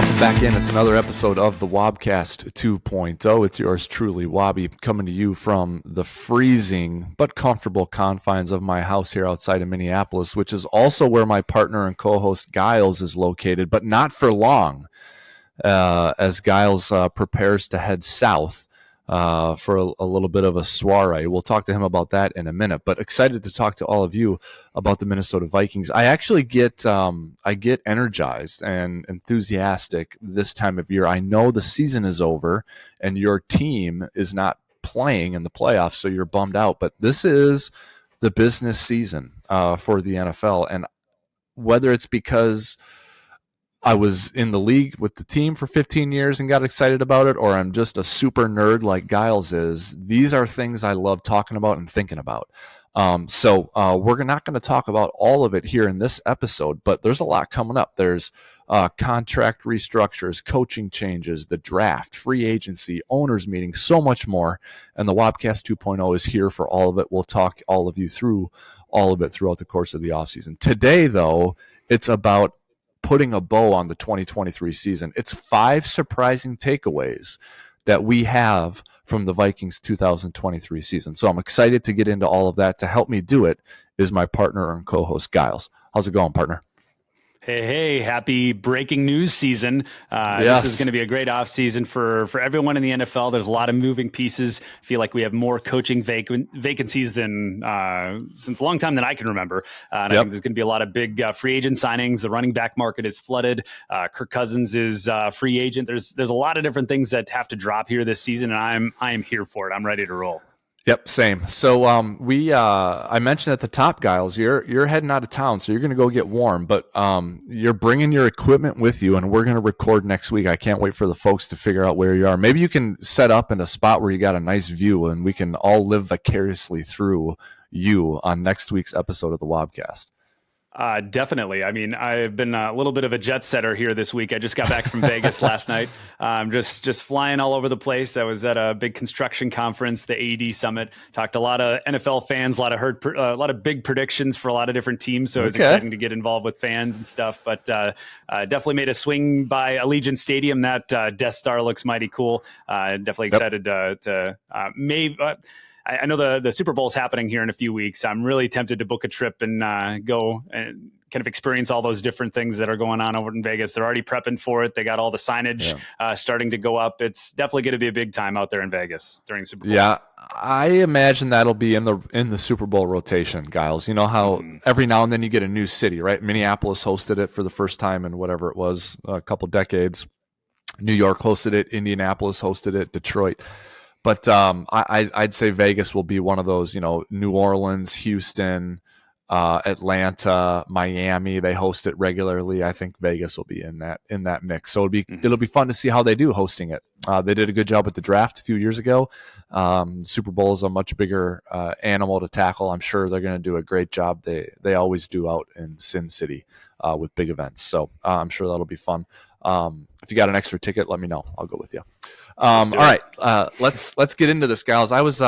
Welcome back in. It's another episode of the Wobcast 2.0. It's yours truly, Wobby, coming to you from the freezing but comfortable confines of my house here outside of Minneapolis, which is also where my partner and co-host Giles is located, but not for long, as Giles prepares to head south for a little bit of a soiree. We'll talk to him about that in a minute, but excited to talk to all of you about the Minnesota Vikings. I actually get energized and enthusiastic this time of year. I know the season is over and your team is not playing in the playoffs, so you're bummed out, but this is the business season for the NFL. And whether it's because I was in the league with the team for 15 years and got excited about it, or I'm just a super nerd like Giles is, these are things I love talking about and thinking about. So we're not going to talk about all of it here in this episode, but there's a lot coming up. There's contract restructures, coaching changes, the draft, free agency, owners meetings, so much more. And the Wobcast 2.0 is here for all of it. We'll talk all of you through all of it throughout the course of the offseason. Today, though, it's about putting a bow on the 2023 season. It's 5 surprising takeaways that we have from the Vikings 2023 season. So I'm excited to get into all of that. To help me do it is my partner and co-host, Giles. How's it going, partner? Hey, happy breaking news season. Yes. This is going to be a great offseason for everyone in the NFL. There's a lot of moving pieces. I feel like we have more coaching vacancies than since a long time than I can remember. And I think there's going to be a lot of big free agent signings. The running back market is flooded. Kirk Cousins is free agent. There's a lot of different things that have to drop here this season, and I am here for it. I'm ready to roll. Yep, same. So I mentioned at the top, Giles, you're heading out of town, so you're going to go get warm, but you're bringing your equipment with you, and we're going to record next week. I can't wait for the folks to figure out where you are. Maybe you can set up in a spot where you got a nice view, and we can all live vicariously through you on next week's episode of the Wobcast. Definitely. I mean, I've been a little bit of a jet setter here this week. I just got back from Vegas last night. Just flying all over the place. I was at a big construction conference, the AD Summit. Talked to a lot of NFL fans, a lot of big predictions for a lot of different teams. So it was exciting to get involved with fans and stuff. But definitely made a swing by Allegiant Stadium. That Death Star looks mighty cool. Definitely excited to maybe. I know the Super Bowl is happening here in a few weeks. I'm really tempted to book a trip and go and kind of experience all those different things that are going on over in Vegas. They're already prepping for it. They got all the signage starting to go up. It's definitely going to be a big time out there in Vegas during the Super Bowl. Yeah, I imagine that'll be in the Super Bowl rotation, Giles. You know how every now and then you get a new city, right? Minneapolis hosted it for the first time in whatever it was, a couple decades. New York hosted it. Indianapolis hosted it. Detroit. But I'd say Vegas will be one of those, New Orleans, Houston, Atlanta, Miami. They host it regularly. I think Vegas will be in that mix. So it'll be fun to see how they do hosting it. They did a good job with the draft a few years ago. Super Bowl is a much bigger animal to tackle. I'm sure they're going to do a great job. They always do out in Sin City with big events. So I'm sure that'll be fun. If you got an extra ticket, let me know. I'll go with you. All right, let's get into this, guys. I was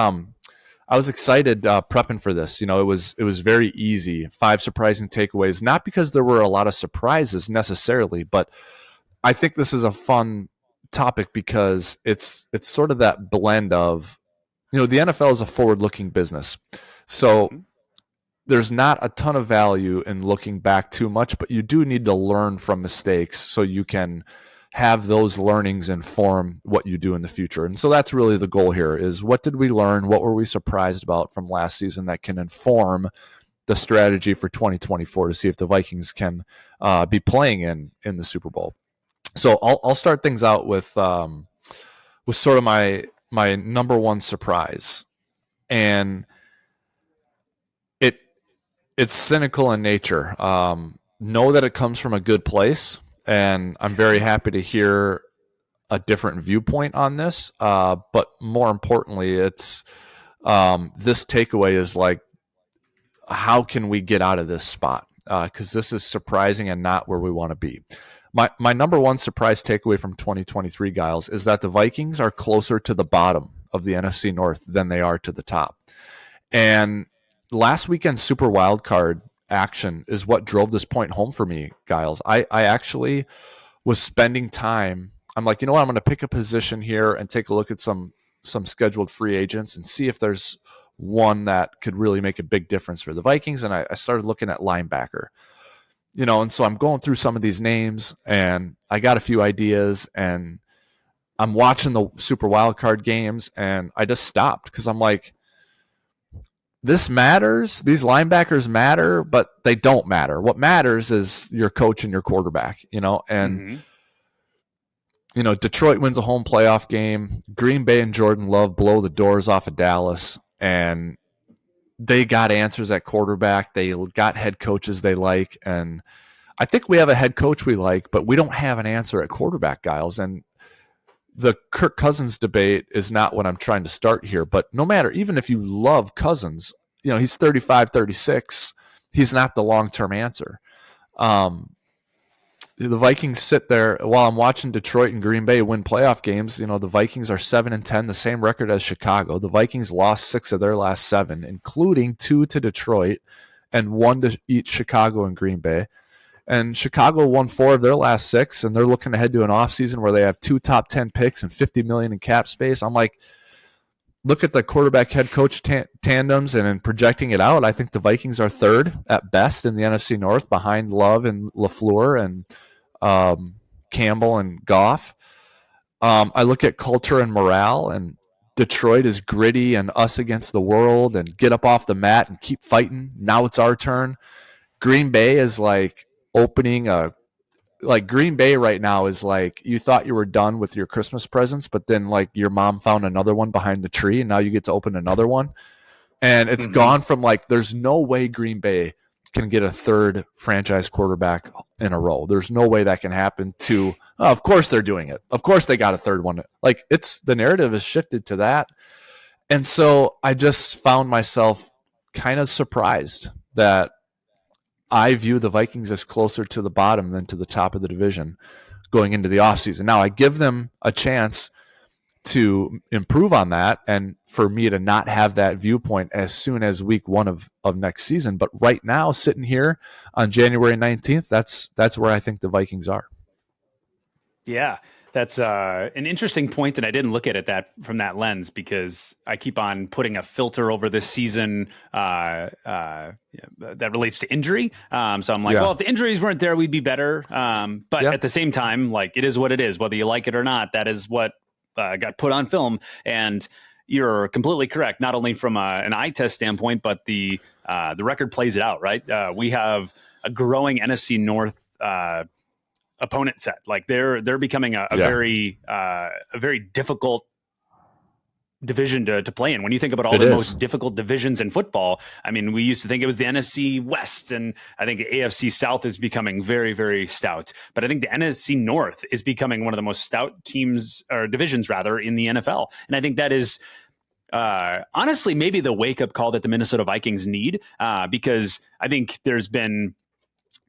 excited prepping for this. It was very easy. 5 surprising takeaways, not because there were a lot of surprises necessarily, but I think this is a fun topic because it's sort of that blend of, the NFL is a forward-looking business, so there's not a ton of value in looking back too much, but you do need to learn from mistakes so you can have those learnings inform what you do in the future. And so that's really the goal here is, what did we learn? What were we surprised about from last season that can inform the strategy for 2024 to see if the Vikings can be playing in the Super Bowl? So I'll start things out with sort of my number one surprise. And it's cynical in nature. Know that it comes from a good place. And I'm very happy to hear a different viewpoint on this. But more importantly, it's this takeaway is like, how can we get out of this spot? Because this is surprising and not where we want to be. My number one surprise takeaway from 2023, Giles, is that the Vikings are closer to the bottom of the NFC North than they are to the top. And last weekend's Super Wildcard action is what drove this point home for me, Giles. I actually was spending time. I'm like, you know what? I'm going to pick a position here and take a look at some scheduled free agents and see if there's one that could really make a big difference for the Vikings. And I started looking at linebacker, and so I'm going through some of these names and I got a few ideas, and I'm watching the Super Wildcard games and I just stopped because I'm like, this matters. These linebackers matter, but they don't matter. What matters is your coach and your quarterback, and Detroit wins a home playoff game. Green Bay and Jordan Love blow the doors off of Dallas, and they got answers at quarterback. They got head coaches they like, and I think we have a head coach we like, but we don't have an answer at quarterback, Giles. And the Kirk Cousins debate is not what I'm trying to start here, but no matter, even if you love Cousins, he's 35, 36. He's not the long-term answer. The Vikings sit there while I'm watching Detroit and Green Bay win playoff games. The Vikings are 7-10, the same record as Chicago. The Vikings lost 6 of their last 7, including 2 to Detroit and 1 to each Chicago and Green Bay. And Chicago won 4 of their last 6, and they're looking ahead to an offseason where they have 2 top 10 picks and $50 million in cap space. I'm like, look at the quarterback head coach tandems, and in projecting it out, I think the Vikings are 3rd at best in the NFC North, behind Love and LaFleur and Campbell and Goff. I look at culture and morale, and Detroit is gritty and us against the world and get up off the mat and keep fighting. Now it's our turn. Green Bay is like Green Bay right now is like, you thought you were done with your Christmas presents, but then like your mom found another one behind the tree and now you get to open another one. And it's gone from like, there's no way Green Bay can get a 3rd franchise quarterback in a row. There's no way that can happen to, of course they're doing it. Of course they got a 3rd one. Like, the narrative has shifted to that. And so I just found myself kind of surprised that I view the Vikings as closer to the bottom than to the top of the division going into the offseason. Now, I give them a chance to improve on that and for me to not have that viewpoint as soon as week 1 of next season. But right now, sitting here on January 19th, that's where I think the Vikings are. Yeah. That's an interesting point, and I didn't look at it from that lens because I keep on putting a filter over this season that relates to injury. So I'm like, well, if the injuries weren't there, we'd be better. But at the same time, like, it is what it is, whether you like it or not. That is what got put on film, and you're completely correct. Not only from an eye test standpoint, but the record plays it out. Right, we have a growing NFC North opponent set. Like, they're becoming a very difficult division to play in. When you think about all the most difficult divisions in football, I mean, we used to think it was the NFC West, and I think the AFC South is becoming very, very stout. But I think the NFC North is becoming one of the most stout teams, or divisions rather, in the NFL. And I think that is honestly maybe the wake-up call that the Minnesota Vikings need, because I think there's been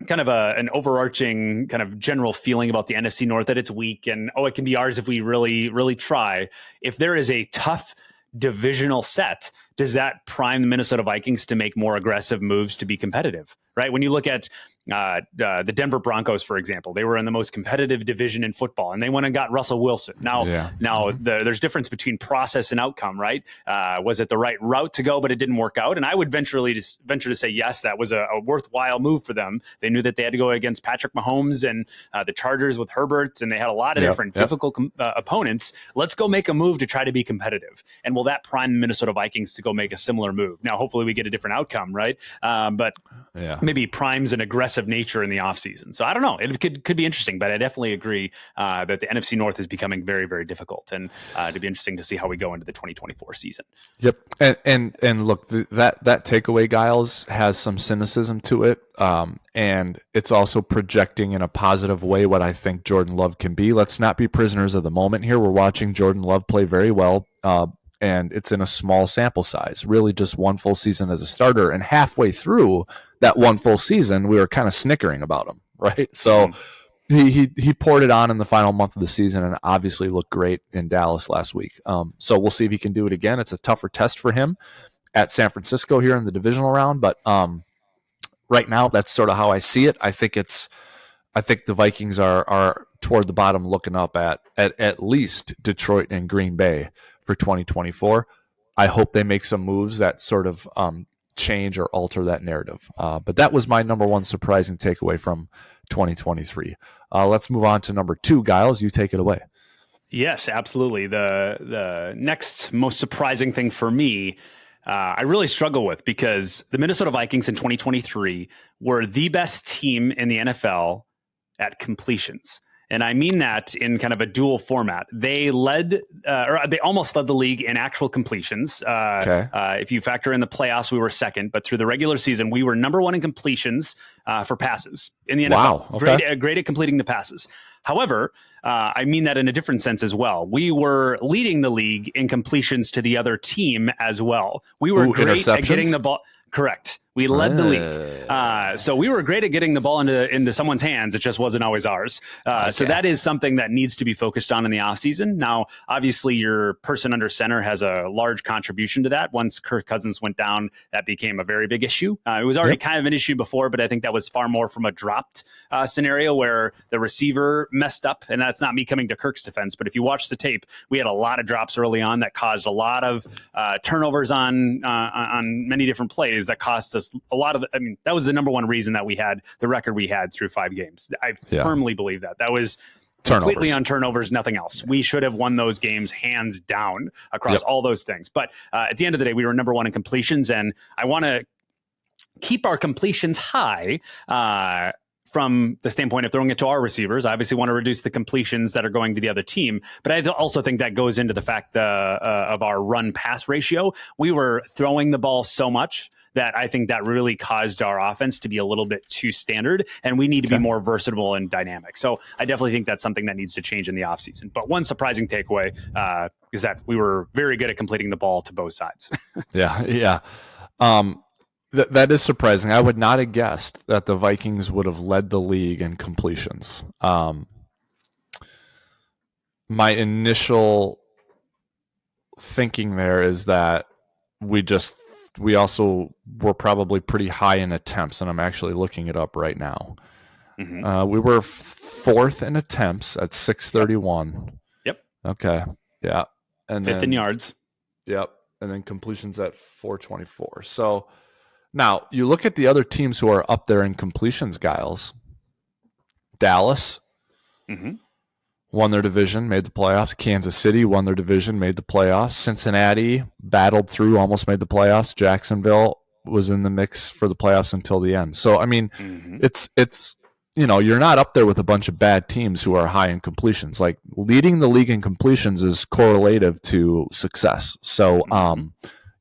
kind of an overarching kind of general feeling about the NFC North that it's weak and, it can be ours if we really, really try. If there is a tough divisional set, does that prime the Minnesota Vikings to make more aggressive moves to be competitive? Right? When you look at the Denver Broncos, for example, they were in the most competitive division in football, and they went and got Russell Wilson. Now, there's difference between process and outcome, right? Was it the right route to go, but it didn't work out? And I would venture to say, yes, that was a worthwhile move for them. They knew that they had to go against Patrick Mahomes and the Chargers with Herbert, and they had a lot of different difficult opponents. Let's go make a move to try to be competitive. And will that prime the Minnesota Vikings to go make a similar move? Now, hopefully we get a different outcome, right? But maybe primes an aggressive nature in the offseason. So I don't know. It could be interesting, but I definitely agree that the NFC North is becoming very, very difficult, and it'd be interesting to see how we go into the 2024 season. Yep. And look, that takeaway, Giles, has some cynicism to it. And it's also projecting in a positive way what I think Jordan Love can be. Let's not be prisoners of the moment here. We're watching Jordan Love play very well. And it's in a small sample size, really just 1 full season as a starter. And halfway through that 1 full season, we were kind of snickering about him, right? So he poured it on in the final month of the season and obviously looked great in Dallas last week. So we'll see if he can do it again. It's a tougher test for him at San Francisco here in the divisional round. But right now, that's sort of how I see it. I think the Vikings are toward the bottom, looking up at least Detroit and Green Bay for 2024. I hope they make some moves that sort of change or alter that narrative. But that was my number one surprising takeaway from 2023. Let's move on to number 2, Giles. You take it away. Yes, absolutely. The next most surprising thing for me, I really struggle with, because the Minnesota Vikings in 2023 were the best team in the NFL at completions. And I mean that in kind of a dual format. They led, or they almost led the league in actual completions. If you factor in the playoffs, we were second. But through the regular season, we were number 1 in completions for passes in the NFL. Wow. Okay. Great at completing the passes. However, I mean that in a different sense as well. We were leading the league in completions to the other team as well. We were great at getting the ball. Correct. We led the league. So we were great at getting the ball into someone's hands. It just wasn't always ours. So that is something that needs to be focused on in the offseason. Now, obviously, your person under center has a large contribution to that. Once Kirk Cousins went down, that became a very big issue. It was already kind of an issue before, but I think that was far more from a dropped scenario where the receiver messed up. And that's not me coming to Kirk's defense, but if you watch the tape, we had a lot of drops early on that caused a lot of turnovers on many different plays that cost us a lot of that was the number one reason that we had the record we had through 5 games. I firmly believe that was completely on turnovers, nothing else. We should have won those games hands down across all those things. But at the end of the day, we were number 1 in completions, and I want to keep our completions high from the standpoint of throwing it to our receivers. I obviously want to reduce the completions that are going to the other team, but I also think that goes into the fact of our run pass ratio. We were throwing the ball so much that I think that really caused our offense to be a little bit too standard, and we need to be more versatile and dynamic. So I definitely think that's something that needs to change in the offseason. But one surprising takeaway is that we were very good at completing the ball to both sides. Yeah. That is surprising. I would not have guessed that the Vikings would have led the league in completions. My initial thinking there is that we also were probably pretty high in attempts, and I'm actually looking it up right now. Mm-hmm. We were 4th in attempts at 631. Yep. Okay. Yeah. And 5th in yards. Yep. And then completions at 424. So now you look at the other teams who are up there in completions, Giles. Dallas won their division, made the playoffs. Kansas City won their division, made the playoffs. Cincinnati battled through, almost made the playoffs. Jacksonville was in the mix for the playoffs until the end. So, I mean, it's you're not up there with a bunch of bad teams who are high in completions. Like, leading the league in completions is correlative to success. So,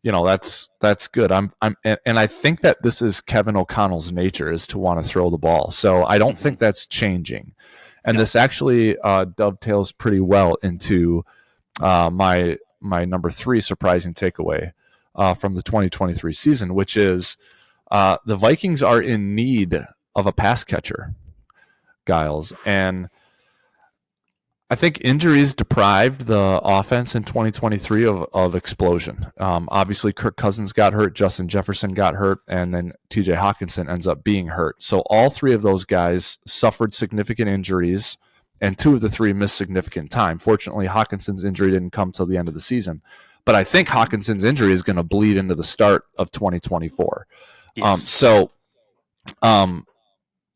that's good. And I think that this is Kevin O'Connell's nature, is to want to throw the ball. So I don't think that's changing. And this actually dovetails pretty well into my number 3 surprising takeaway from the 2023 season, which is the Vikings are in need of a pass catcher, Giles. And I think injuries deprived the offense in 2023 of explosion. Obviously, Kirk Cousins got hurt, Justin Jefferson got hurt, and then TJ Hawkinson ends up being hurt. So all 3 of those guys suffered significant injuries, and 2 of the 3 missed significant time. Fortunately, Hawkinson's injury didn't come till the end of the season. But I think Hawkinson's injury is going to bleed into the start of 2024. Yes.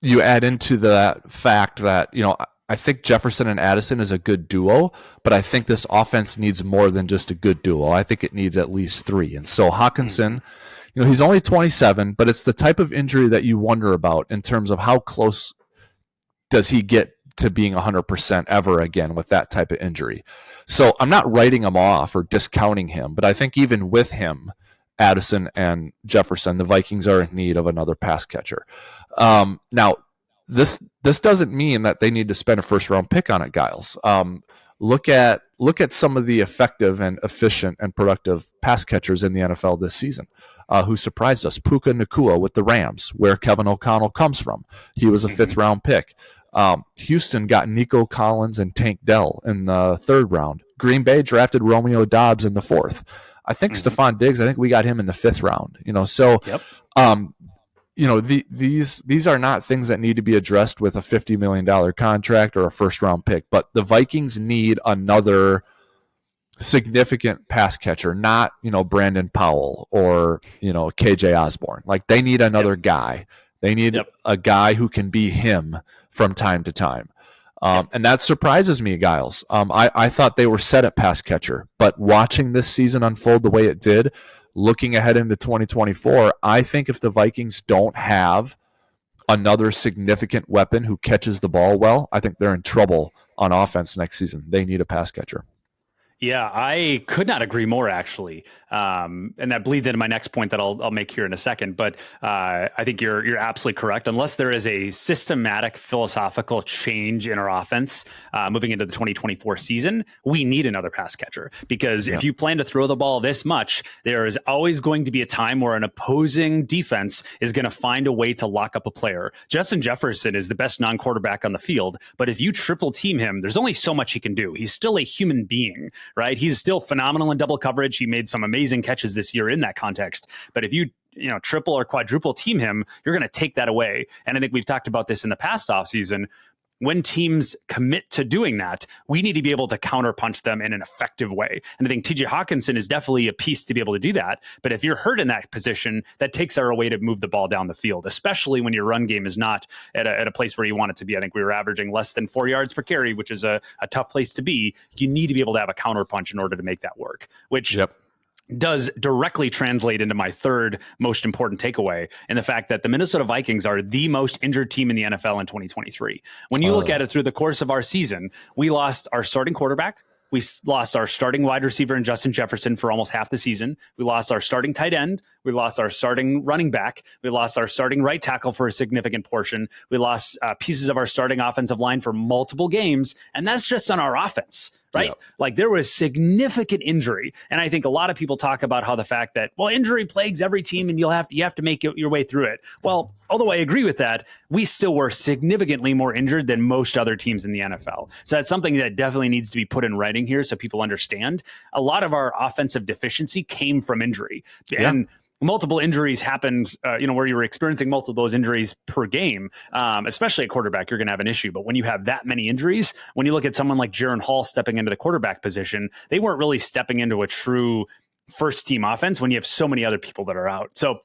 You add into that fact that, I think Jefferson and Addison is a good duo, but I think this offense needs more than just a good duo. I think it needs at least 3. And so Hawkinson, he's only 27, but it's the type of injury that you wonder about in terms of how close does he get to being 100% ever again with that type of injury. So I'm not writing him off or discounting him, but I think even with him, Addison and Jefferson, the Vikings are in need of another pass catcher. Now, this doesn't mean that they need to spend a first-round pick on it, Giles. Look at some of the effective and efficient and productive pass catchers in the NFL this season who surprised us. Puka Nacua with the Rams, where Kevin O'Connell comes from. He was a 5th-round pick. Houston got Nico Collins and Tank Dell in the 3rd round. Green Bay drafted Romeo Doubs in the 4th. I think Stephon Diggs, we got him in the 5th round. these are not things that need to be addressed with a $50 million contract or a first round pick, but the Vikings need another significant pass catcher, not, Brandon Powell or, KJ Osborne. Like, they need another guy. They need a guy who can be him from time to time. And that surprises me, Giles. I thought they were set at pass catcher, but watching this season unfold the way it did, looking ahead into 2024, I think if the Vikings don't have another significant weapon who catches the ball well, I think they're in trouble on offense next season. They need a pass catcher. Yeah, I could not agree more, actually. And that bleeds into my next point that I'll make here in a second. But I think you're absolutely correct. Unless there is a systematic philosophical change in our offense moving into the 2024 season, we need another pass catcher. Because if you plan to throw the ball this much, there is always going to be a time where an opposing defense is going to find a way to lock up a player. Justin Jefferson is the best non-quarterback on the field. But if you triple team him, there's only so much he can do. He's still a human being. Right? He's still phenomenal in double coverage. He made some amazing catches this year in that context. But if you triple or quadruple team him, you're going to take that away. And I think we've talked about this in the past offseason. When teams commit to doing that, we need to be able to counterpunch them in an effective way. And I think TJ Hawkinson is definitely a piece to be able to do that. But if you're hurt in that position, that takes our way to move the ball down the field, especially when your run game is not at a place where you want it to be. I think we were averaging less than 4 yards per carry, which is a tough place to be. You need to be able to have a counterpunch in order to make that work, which does directly translate into my third most important takeaway, and the fact that the Minnesota Vikings are the most injured team in the NFL in 2023. When you look at it through the course of our season, we lost our starting quarterback. We lost our starting wide receiver in Justin Jefferson for almost half the season. We lost our starting tight end. We lost our starting running back. We lost our starting right tackle for a significant portion. We lost pieces of our starting offensive line for multiple games. And that's just on our offense, right? Yep. Like, there was significant injury. And I think a lot of people talk about how the fact that, well, injury plagues every team and you have to make your way through it. Well, although I agree with that, we still were significantly more injured than most other teams in the NFL. So that's something that definitely needs to be put in writing here so people understand. A lot of our offensive deficiency came from injury. And multiple injuries happened, where you were experiencing multiple of those injuries per game, especially at quarterback, you're going to have an issue. But when you have that many injuries, when you look at someone like Jaron Hall stepping into the quarterback position, they weren't really stepping into a true first team offense when you have so many other people that are out. So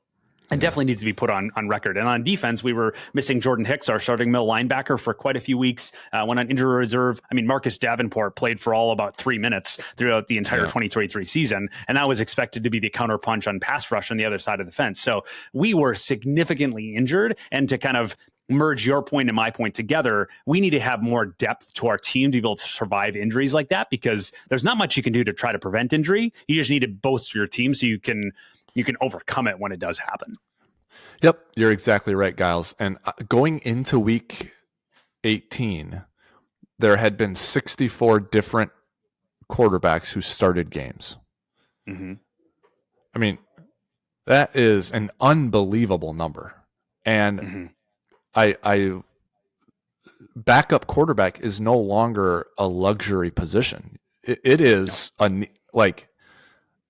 it definitely needs to be put on record. And on defense, we were missing Jordan Hicks, our starting middle linebacker, for quite a few weeks. Went on injury reserve. I mean, Marcus Davenport played for all about 3 minutes throughout the entire 2023 season. And that was expected to be the counterpunch on pass rush on the other side of the fence. So we were significantly injured. And to kind of merge your point and my point together, we need to have more depth to our team to be able to survive injuries like that, because there's not much you can do to try to prevent injury. You just need to bolster your team so you can overcome it when it does happen. Yep, you're exactly right, Giles. And going into week 18, there had been 64 different quarterbacks who started games. Mm-hmm. I mean, that is an unbelievable number. And I backup quarterback is no longer a luxury position. It is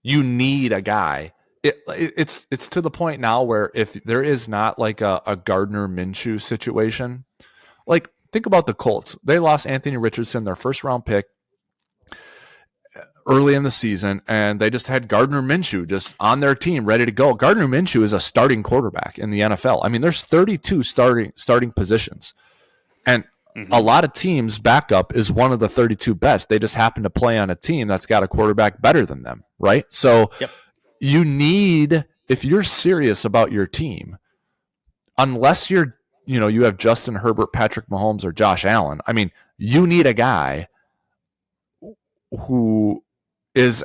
you need a guy. It's to the point now where if there is not like a Gardner Minshew situation, like, think about the Colts. They lost Anthony Richardson, their first round pick, early in the season, and they just had Gardner Minshew just on their team ready to go. Gardner Minshew is a starting quarterback in the NFL. I mean, there's 32 starting positions, and a lot of teams' backup is one of the 32 best. They just happen to play on a team that's got a quarterback better than them, right? So you need, if you're serious about your team, unless you have Justin Herbert, Patrick Mahomes, or Josh Allen, I mean, you need a guy who is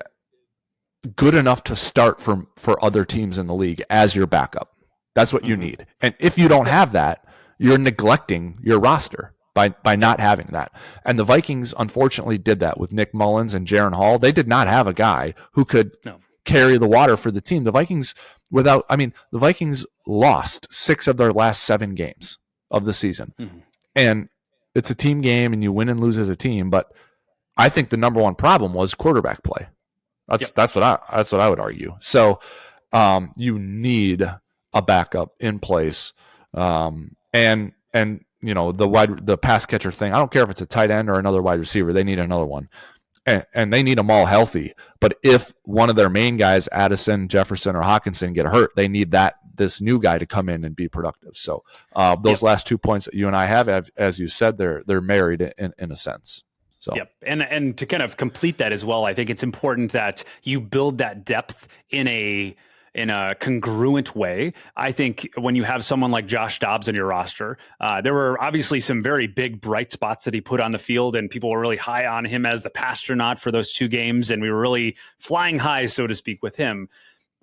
good enough to start for other teams in the league as your backup. That's what you need. And if you don't have that, you're neglecting your roster by not having that. And the Vikings, unfortunately, did that with Nick Mullins and Jaron Hall. They did not have a guy who could carry the water for the team. The Vikings lost 6 of their last 7 games of the season. And it's a team game and you win and lose as a team, but I think the number one problem was quarterback play. That's what I would argue. So you need a backup in place. And the pass catcher thing. I don't care if it's a tight end or another wide receiver. They need another one, and they need them all healthy. But if one of their main guys, Addison, Jefferson, or Hawkinson, get hurt, they need this new guy to come in and be productive. So those last 2 points that you and I have, as you said, they're married in a sense. So. Yep. And to kind of complete that as well, I think it's important that you build that depth in a congruent way. I think when you have someone like Josh Dobbs on your roster, there were obviously some very big bright spots that he put on the field, and people were really high on him as the pastronaut for those 2 games, and we were really flying high, so to speak, with him.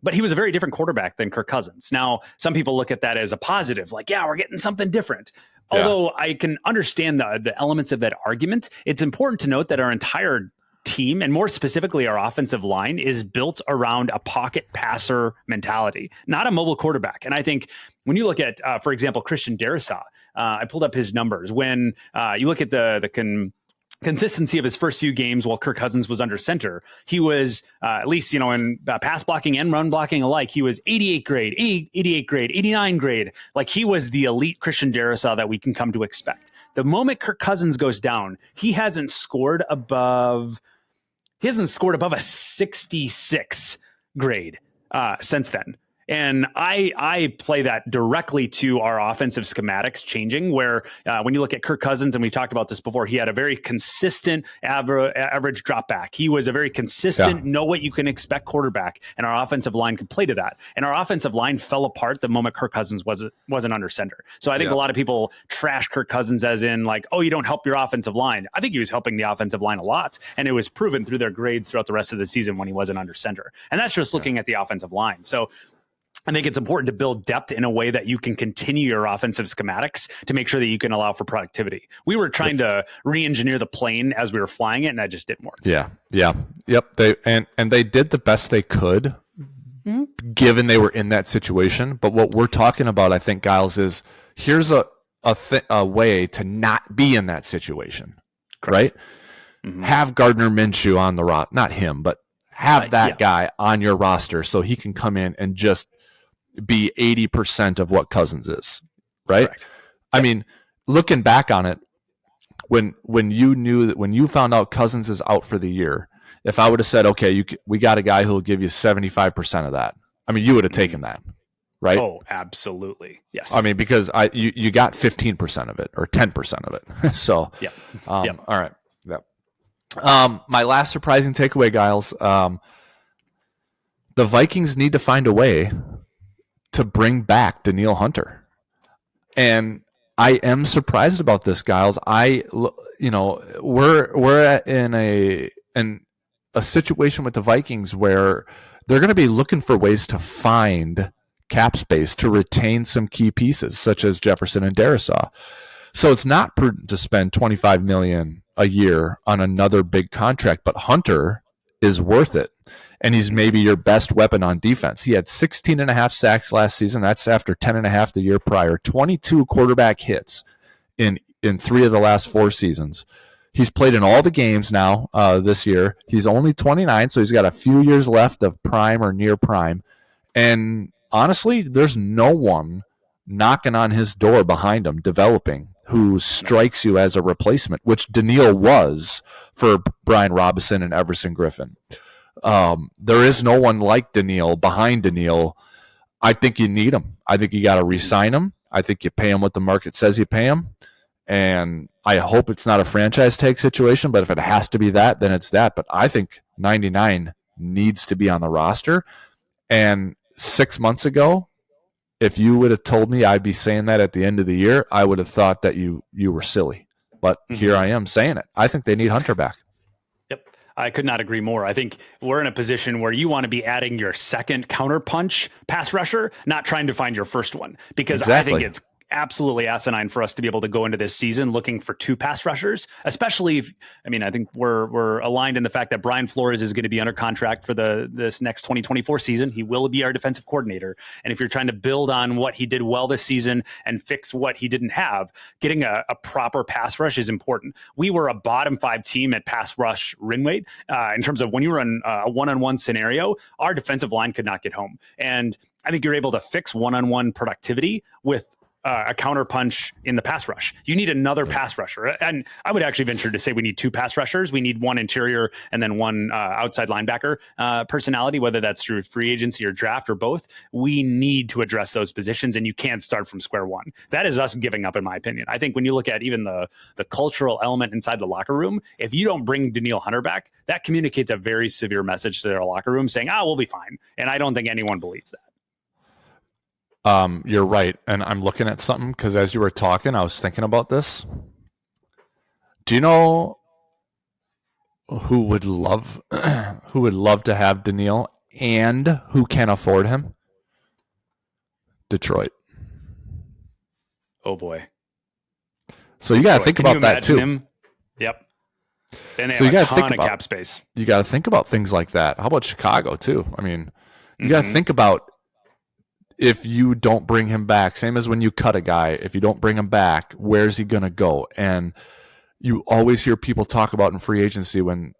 But he was a very different quarterback than Kirk Cousins. Now, some people look at that as a positive, like, yeah, we're getting something different. Yeah. Although I can understand the elements of that argument, it's important to note that our entire team, and more specifically our offensive line, is built around a pocket passer mentality, not a mobile quarterback. And I think when you look at, for example, Christian Darrisaw, I pulled up his numbers. When you look at the consistency of his first few games while Kirk Cousins was under center, he was at least, in pass blocking and run blocking alike, he was 88 grade, 88 grade, 89 grade. Like, he was the elite Christian Darrisaw that we can come to expect. The moment Kirk Cousins goes down, he hasn't scored above a 66 grade since then. And I play that directly to our offensive schematics changing, where when you look at Kirk Cousins, and we've talked about this before, he had a very consistent average drop back. He was a very consistent, know what you can expect quarterback, and our offensive line could play to that. And our offensive line fell apart the moment Kirk Cousins wasn't under center. So I think a lot of people trash Kirk Cousins as in like, oh, you don't help your offensive line. I think he was helping the offensive line a lot, and it was proven through their grades throughout the rest of the season when he wasn't under center. And that's just looking at the offensive line. So I think it's important to build depth in a way that you can continue your offensive schematics to make sure that you can allow for productivity. We were trying to re-engineer the plane as we were flying it, and that just didn't work. Yep. They did the best they could, given they were in that situation. But what we're talking about, I think, Giles, is here's a way to not be in that situation. Correct. Right? Mm-hmm. Have Gardner Minshew on the roster, not him, but have that guy on your roster so he can come in and just be 80% of what Cousins is, right? Correct. I mean, looking back on it, when you found out Cousins is out for the year, if I would have said, okay, we got a guy who will give you 75% of that, I mean, you would have taken that, right? Oh, absolutely. Yes. I mean, because you got 15% of it or 10% of it. So, all right. Yep. My last surprising takeaway, Giles, the Vikings need to find a way to bring back Danielle Hunter. And I am surprised about this, Giles. We're in a situation with the Vikings where they're going to be looking for ways to find cap space to retain some key pieces, such as Jefferson and Darrisaw. So it's not prudent to spend $25 million a year on another big contract, but Hunter is worth it. And he's maybe your best weapon on defense. He had 16 and a half sacks last season. That's after 10 and a half the year prior. 22 quarterback hits in 3 of the last 4 seasons. He's played in all the games now this year. He's only 29, so he's got a few years left of prime or near prime. And honestly, there's no one knocking on his door behind him, developing, who strikes you as a replacement, which Danielle was for Brian Robinson and Everson Griffin. There is no one like Danielle behind Danielle. I think you need him. I think you got to re-sign him. I think you pay him what the market says you pay him. And I hope it's not a franchise tag situation, but if it has to be that, then it's that. But I think 99 needs to be on the roster. And 6 months ago, if you would have told me I'd be saying that at the end of the year, I would have thought that you were silly. But here I am saying it. I think they need Hunter back. Yep. I could not agree more. I think we're in a position where you want to be adding your second counterpunch pass rusher, not trying to find your first one, because I think absolutely asinine for us to be able to go into this season looking for 2 pass rushers, especially if, I mean, I think we're aligned in the fact that Brian Flores is going to be under contract for this next 2024 season. He will be our defensive coordinator. And if you're trying to build on what he did well this season and fix what he didn't have, getting a proper pass rush is important. We were a bottom 5 team at pass rush win rate in terms of when you were in a one-on-one scenario, our defensive line could not get home. And I think you're able to fix one-on-one productivity with a counterpunch in the pass rush. You need another pass rusher. And I would actually venture to say we need 2 pass rushers. We need 1 interior and then 1 outside linebacker personality, whether that's through free agency or draft or both. We need to address those positions, and you can't start from square one. That is us giving up, in my opinion. I think when you look at even the cultural element inside the locker room, if you don't bring Danielle Hunter back, that communicates a very severe message to their locker room saying, we'll be fine. And I don't think anyone believes that. You're right. And I'm looking at something because as you were talking, I was thinking about this. Do you know who would love to have Daniil and who can afford him? Detroit. Oh boy. So you got to think about that too. Him? Yep. And they so have you a got to think ton about of cap space. You got to think about things like that. How about Chicago too? I mean, you got to think about if you don't bring him back, same as when you cut a guy, if you don't bring him back, where's he going to go? And you always hear people talk about in free agency when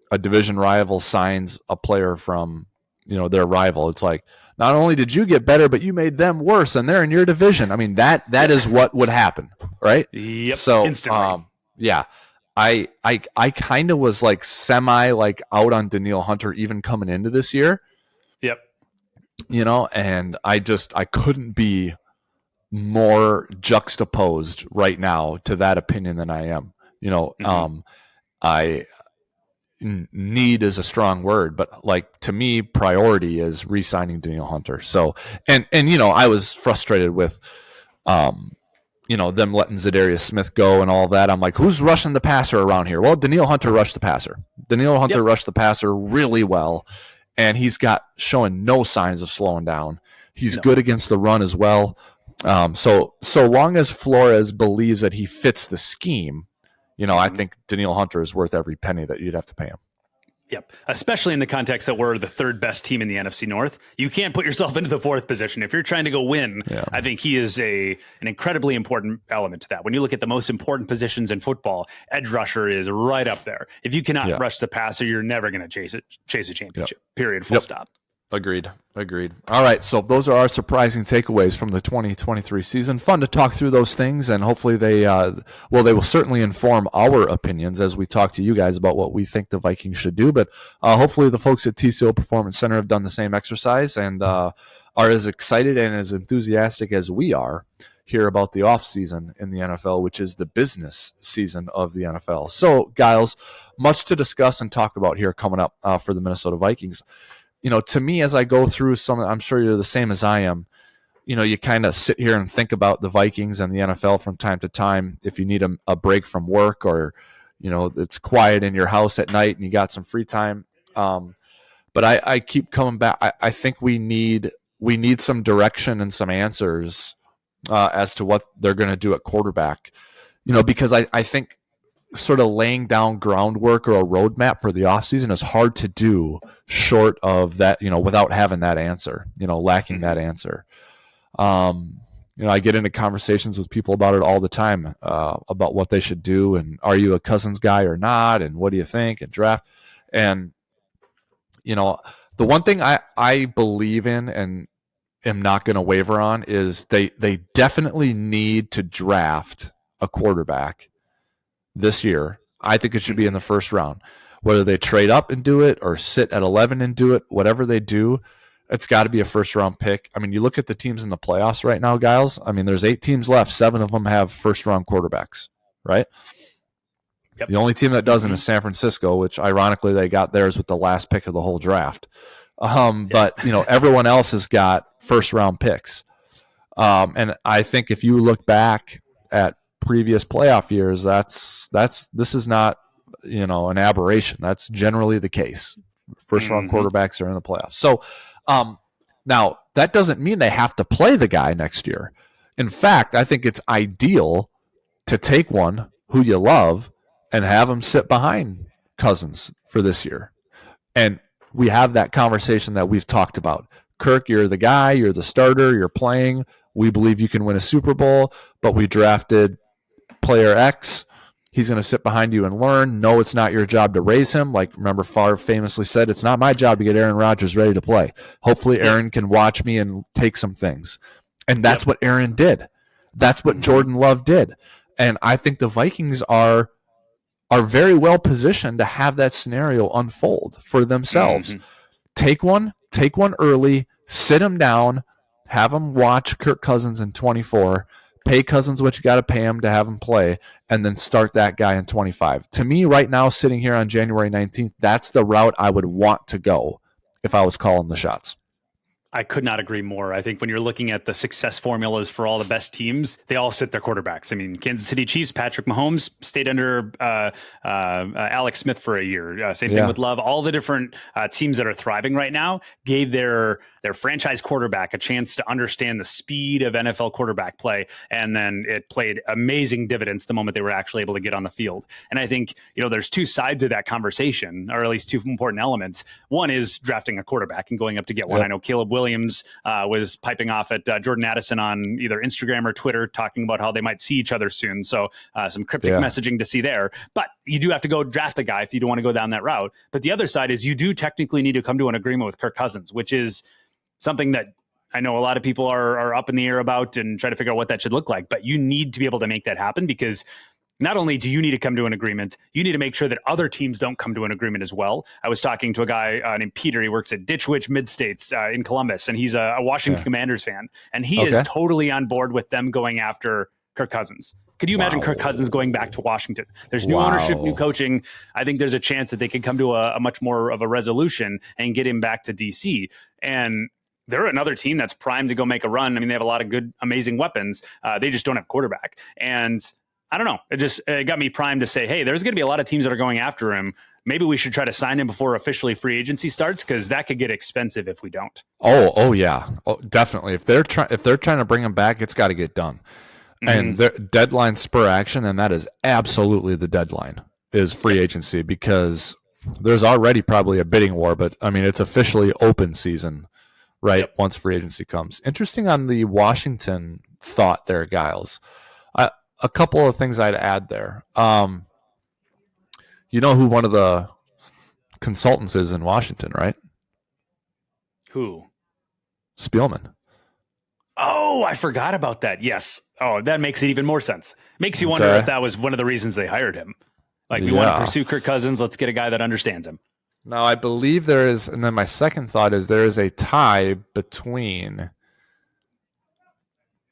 a division rival signs a player from, their rival. It's like, not only did you get better, but you made them worse and they're in your division. I mean, that is what would happen, right? Yep. So, instantly. yeah. I kind of was like semi like out on Danielle Hunter even coming into this year. Yep. And I couldn't be more juxtaposed right now to that opinion than I am. I need is a strong word, but like to me, priority is re-signing Danielle Hunter. So, and I was frustrated with, them letting Zadarius Smith go and all that. I'm like, who's rushing the passer around here? Well, Danielle Hunter rushed the passer. Danielle Hunter rushed the passer really well. And he's showing no signs of slowing down. He's good against the run as well. So long as Flores believes that he fits the scheme, I think Danielle Hunter is worth every penny that you'd have to pay him. Yep. Especially in the context that we're the 3rd best team in the NFC North. You can't put yourself into the 4th position. If you're trying to go win, I think he is an incredibly important element to that. When you look at the most important positions in football, edge rusher is right up there. If you cannot rush the passer, you're never going to chase a championship, period, full stop. Agreed. All right, so those are our surprising takeaways from the 2023 season. Fun to talk through those things, and hopefully they will certainly inform our opinions as we talk to you guys about what we think the Vikings should do. But hopefully the folks at TCO Performance Center have done the same exercise and are as excited and as enthusiastic as we are here about the offseason in the NFL, which is the business season of the NFL. So, Giles, much to discuss and talk about here coming up for the Minnesota Vikings. To me, as I go through I'm sure you're the same as I am, you kind of sit here and think about the Vikings and the NFL from time to time. If you need a break from work or, it's quiet in your house at night and you got some free time. But I keep coming back. I think we need some direction and some answers as to what they're going to do at quarterback, because I think sort of laying down groundwork or a roadmap for the offseason is hard to do short of that, without having that answer, lacking that answer. I get into conversations with people about it all the time, about what they should do. And are you a Cousins guy or not? And what do you think? And draft. And, the one thing I believe in and am not going to waver on is they definitely need to draft a quarterback this year. I think it should be in the first round. Whether they trade up and do it or sit at 11 and do it, whatever they do, it's got to be a first-round pick. I mean, you look at the teams in the playoffs right now, Giles. I mean, there's 8 teams left. 7 of them have first-round quarterbacks, right? Yep. The only team that doesn't is San Francisco, which ironically they got theirs with the last pick of the whole draft. But, everyone else has got first-round picks. And I think if you look back at previous playoff years, this is not, an aberration. That's generally the case. First-round quarterbacks are in the playoffs. So, now, that doesn't mean they have to play the guy next year. In fact, I think it's ideal to take one who you love and have him sit behind Cousins for this year. And we have that conversation that we've talked about. Kirk, you're the guy, you're the starter, you're playing. We believe you can win a Super Bowl, but we drafted player X. He's going to sit behind you and learn. No, it's not your job to raise him. Like, remember, Favre famously said, it's not my job to get Aaron Rodgers ready to play. Hopefully, Aaron can watch me and take some things. And that's what Aaron did. That's what Jordan Love did. And I think the Vikings are very well positioned to have that scenario unfold for themselves. Take one early, sit him down, have him watch Kirk Cousins in 24, pay Cousins what you got to pay him to have him play, and then start that guy in 25. To me, right now, sitting here on January 19th, that's the route I would want to go if I was calling the shots. I could not agree more. I think when you're looking at the success formulas for all the best teams, they all sit their quarterbacks. I mean, Kansas City Chiefs, Patrick Mahomes stayed under Alex Smith for a year. Same thing with Love. All the different teams that are thriving right now gave their franchise quarterback a chance to understand the speed of NFL quarterback play. And then it played amazing dividends the moment they were actually able to get on the field. And I think, there's two sides of that conversation, or at least two important elements. One is drafting a quarterback and going up to get one. I know Caleb Williams was piping off at Jordan Addison on either Instagram or Twitter, talking about how they might see each other soon. So some cryptic messaging to see there. But you do have to go draft the guy if you don't want to go down that route. But the other side is you do technically need to come to an agreement with Kirk Cousins, which is something that I know a lot of people are up in the air about and try to figure out what that should look like. But you need to be able to make that happen, because not only do you need to come to an agreement, you need to make sure that other teams don't come to an agreement as well. I was talking to a guy named Peter. He works at Ditch Witch Mid-States in Columbus, and he's a Washington Commanders fan. And he is totally on board with them going after Kirk Cousins. Could you imagine Kirk Cousins going back to Washington? There's new ownership, new coaching. I think there's a chance that they could come to a much more of a resolution and get him back to D.C. And they're another team that's primed to go make a run. I mean, they have a lot of good, amazing weapons. They just don't have quarterback. And I don't know. It got me primed to say, hey, there's going to be a lot of teams that are going after him. Maybe we should try to sign him before officially free agency starts, because that could get expensive if we don't. Oh yeah. Oh, definitely. If they're trying to bring him back, it's got to get done. And their deadline spur action, and that is absolutely the deadline, is free agency, because there's already probably a bidding war, but I mean, it's officially open season, right? Once free agency comes. Interesting on the Washington thought there, Giles. A couple of things I'd add there. You know who one of the consultants is in Washington, right? Who? Spielman. Oh, I forgot about that. Yes. Oh, that makes it even more sense. Makes you wonder if that was one of the reasons they hired him. Like, we want to pursue Kirk Cousins. Let's get a guy that understands him. Now, I believe there is, and then my second thought is there is a tie between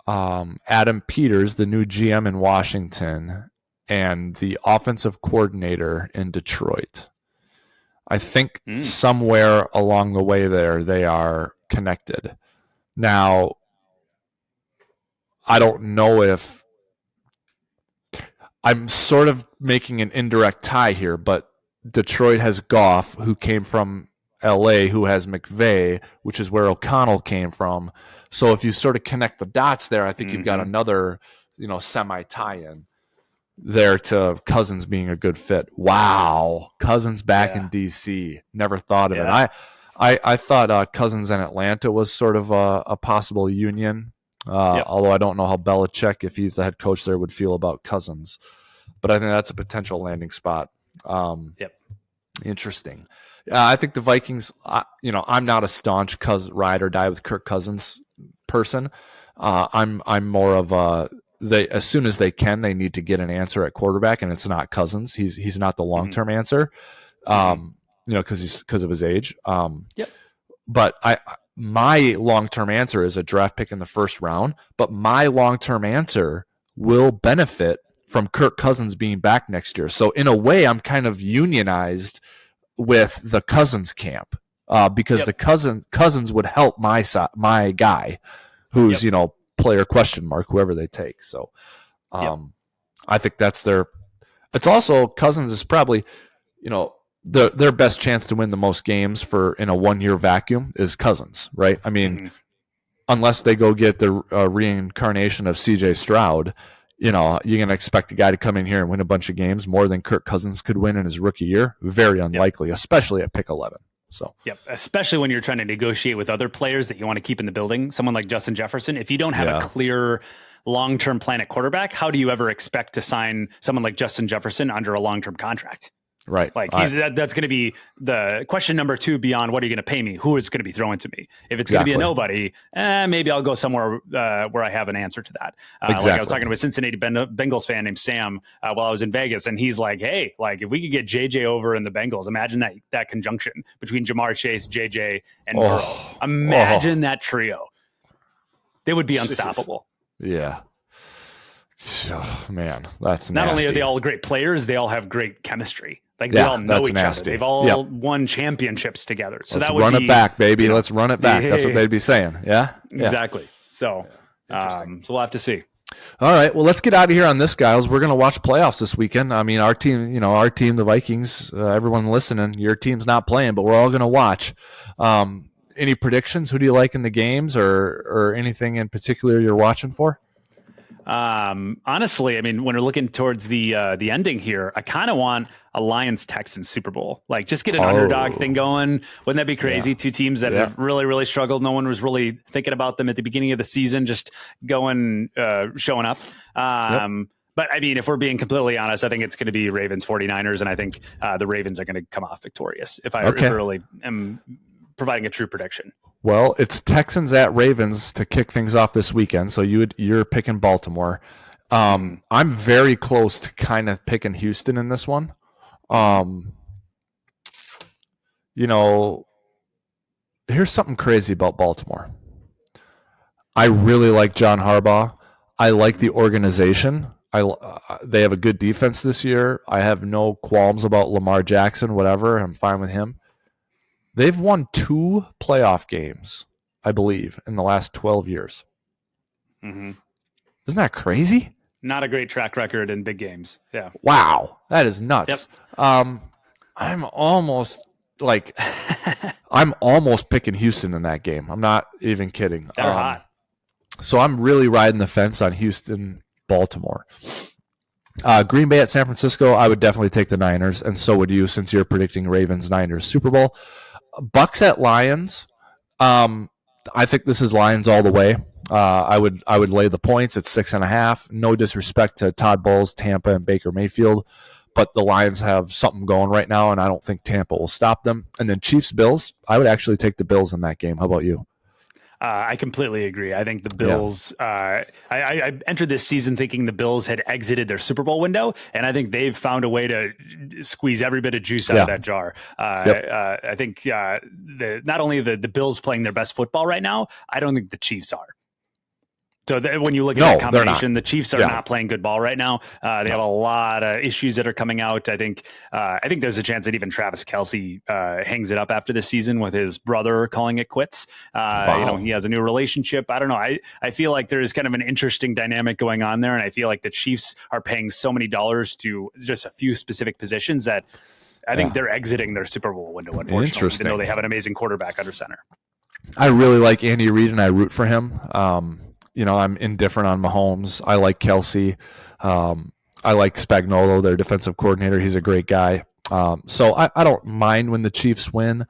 Adam Peters, the new GM in Washington, and the offensive coordinator in Detroit. I think somewhere along the way there, they are connected. Now, I don't know if I'm sort of making an indirect tie here, but Detroit has Goff, who came from LA, who has McVay, which is where O'Connell came from. So if you sort of connect the dots there, I think you've got another, semi tie-in there to Cousins being a good fit. Wow. Cousins back in DC. Never thought of it. I thought Cousins in Atlanta was sort of a possible union. Although I don't know how Belichick, if he's the head coach there, would feel about Cousins. But I think that's a potential landing spot. Interesting. I think the Vikings, I'm not a staunch ride or die with Kirk Cousins person. I'm more of as soon as they can, they need to get an answer at quarterback, and it's not Cousins. He's not the long-term answer, because of his age. But my long-term answer is a draft pick in the first round, but my long-term answer will benefit from Kirk Cousins being back next year. So in a way, I'm kind of unionized with the Cousins camp, because the Cousins would help my guy, who's player question mark, whoever they take. So I think that's it's also Cousins is probably their best chance to win the most games in a 1 year vacuum is Cousins, right? I mean, unless they go get the reincarnation of C.J. Stroud, you're going to expect a guy to come in here and win a bunch of games more than Kirk Cousins could win in his rookie year. Very unlikely, especially at pick 11. So, yep, especially when you're trying to negotiate with other players that you want to keep in the building, someone like Justin Jefferson. If you don't have a clear long-term plan at quarterback, how do you ever expect to sign someone like Justin Jefferson under a long-term contract? Right. Like that's going to be the question number 2 beyond what are you going to pay me? Who is going to be thrown to me? If it's going to be a nobody, maybe I'll go somewhere where I have an answer to that. Like I was talking to a Cincinnati Bengals fan named Sam while I was in Vegas, and he's like, hey, like if we could get JJ over in the Bengals, imagine that conjunction between Jamar Chase, JJ, and Burrow. Imagine that trio. They would be unstoppable. Yeah. Oh, man, that's not nasty. Only are they all great players, they all have great chemistry. Like they all know each other. They've all won championships together. So let's that would run it back, baby. Let's run it back. That's what they'd be saying. Yeah, exactly. So, so we'll have to see. All right. Well, let's get out of here on this, guys. We're going to watch playoffs this weekend. I mean, our team, the Vikings, everyone listening, your team's not playing, but we're all going to watch. Any predictions? Who do you like in the games or anything in particular you're watching for? Honestly, I mean, when we're looking towards the ending here, I kind of want a Lions-Texans Super Bowl. Like, just get an underdog thing going. Wouldn't that be crazy? Two teams that have really, really struggled. No one was really thinking about them at the beginning of the season, just showing up. But I mean, if we're being completely honest, I think it's going to be Ravens 49ers, and I think the Ravens are going to come off victorious if I really am providing a true prediction. Well, it's Texans at Ravens to kick things off this weekend, so you're picking Baltimore. I'm very close to kind of picking Houston in this one. Here's something crazy about Baltimore. I really like John Harbaugh. I like the organization. They have a good defense this year. I have no qualms about Lamar Jackson, whatever. I'm fine with him. They've won 2 playoff games, I believe, in the last 12 years. Mm-hmm. Isn't that crazy? Not a great track record in big games. Yeah. Wow. That is nuts. Yep. I'm almost picking Houston in that game. I'm not even kidding. They're hot. So I'm really riding the fence on Houston, Baltimore. Green Bay at San Francisco, I would definitely take the Niners, and so would you since you're predicting Ravens-Niners Super Bowl. Bucks at Lions. I think this is Lions all the way. I would lay the points at 6.5. No disrespect to Todd Bowles, Tampa, and Baker Mayfield, but the Lions have something going right now, and I don't think Tampa will stop them. And then Chiefs-Bills, I would actually take the Bills in that game. How about you? I completely agree. I think the Bills, I entered this season thinking the Bills had exited their Super Bowl window, and I think they've found a way to squeeze every bit of juice out of that jar. I think not only the Bills playing their best football right now, I don't think the Chiefs are. So when you look at that combination, the Chiefs are not playing good ball right now. They have a lot of issues that are coming out. I think there's a chance that even Travis Kelce hangs it up after this season with his brother calling it quits. He has a new relationship. I don't know. I feel like there's kind of an interesting dynamic going on there, and I feel like the Chiefs are paying so many dollars to just a few specific positions that I think they're exiting their Super Bowl window, unfortunately, even though they have an amazing quarterback under center. I really like Andy Reid, and I root for him. I'm indifferent on Mahomes. I like Kelce. I like Spagnuolo, their defensive coordinator. He's a great guy. So I don't mind when the Chiefs win.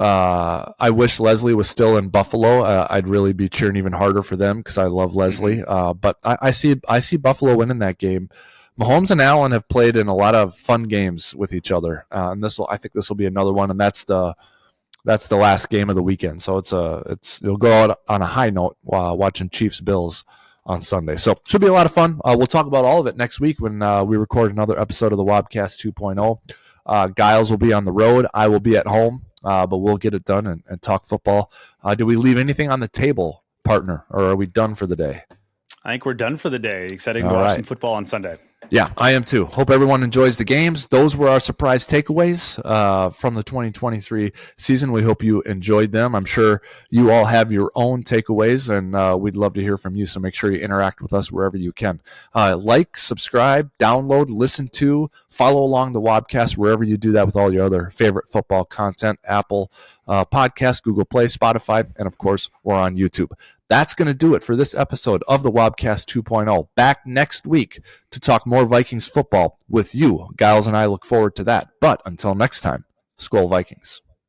I wish Leslie was still in Buffalo. I'd really be cheering even harder for them because I love Leslie. But I see Buffalo winning that game. Mahomes and Allen have played in a lot of fun games with each other, and I think this will be another one. And that's the last game of the weekend. So you'll go out on a high note while watching Chiefs Bills on Sunday. So should be a lot of fun. We'll talk about all of it next week when we record another episode of the Wobcast 2.0. Giles will be on the road. I will be at home, but we'll get it done and talk football. Do we leave anything on the table, partner, or are we done for the day? I think we're done for the day. Excited to watch some football on Sunday. Yeah, I am too. Hope everyone enjoys the games. Those were our surprise takeaways from the 2023 season. We hope you enjoyed them. I'm sure you all have your own takeaways, and we'd love to hear from you. So make sure you interact with us wherever you can. Like, subscribe, download, listen to, follow along the Wobcast wherever you do that with all your other favorite football content, Apple Podcast, Google Play, Spotify, and of course, we're on YouTube. That's going to do it for this episode of the Wobcast 2.0. Back next week to talk more Vikings football with you. Giles and I look forward to that. But until next time, Skol Vikings.